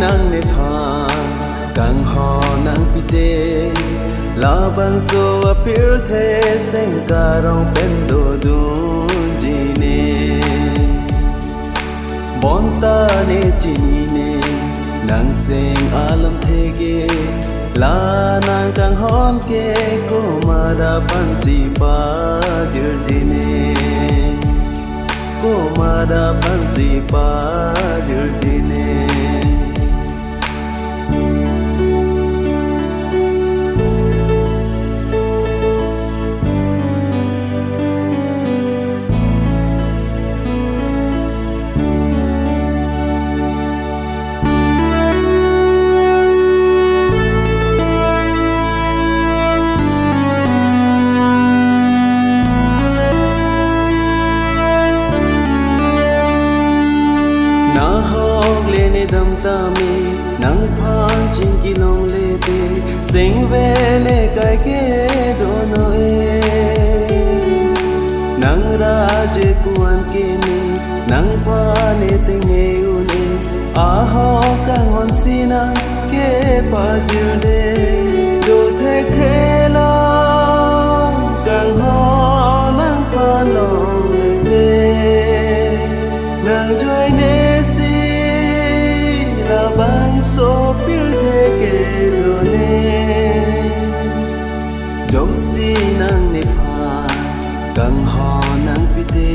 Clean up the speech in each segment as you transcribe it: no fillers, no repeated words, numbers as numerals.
nang ne pha càng ho nang pite la bang so appear the sen ka rong pen do du ji ne bon ta ne chi ne nang sen alam the ge la nang càng hon ke ko ma da pan si pa jir ji ne ko ma da pan si pa jir ji ne dam ta mi nang phan chin ki long le te sing ve le kai ke do no e nang ra je kuan ke ni nang pa ne te ne u ne a ho ka hon si na ke pa ju de do the the lo kang ho nang pa long le te nang joy ne si bang so pil the ke do ne jo si nang ne pha kang ho nang pite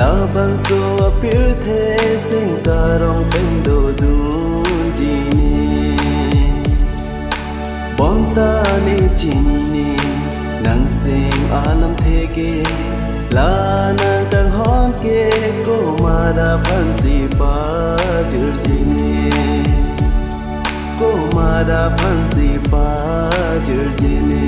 la bang so pil the sing ka rong pen do du ji ne bon ta ne chi ne nang sing alam the ke la nang kang hon ke ko ma da pan si pa jir ji ne ko ma da pan si pa jir ji ne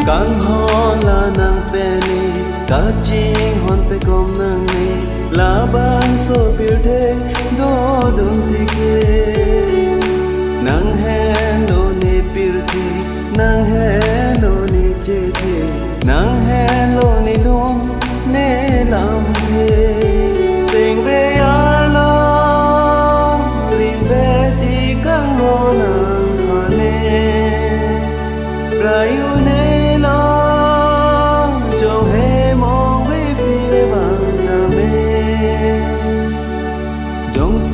càng hon la nang pe ni ka ching hon pe kom nang ni la bang so pil de do dun ti ke nang hen do ni pil thi nang hen do ni che thi nang hen lo ni lum ne lam the sing ve ar lo rin ve chi kang ho nang ha ne ra yu ne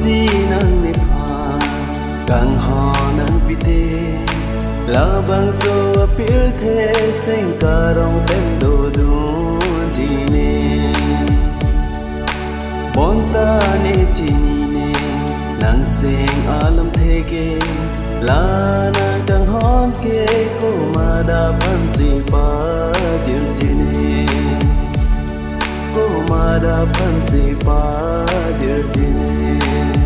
si nang ne pha càng ho nang pite la bang so appear the sen ka rong pen do du ji ne bon ta ne chi ne nang sen alam the ke la nang càng hon ke ko ma da pan si pa jir ji ne ko ma da pan si pa jir ji ne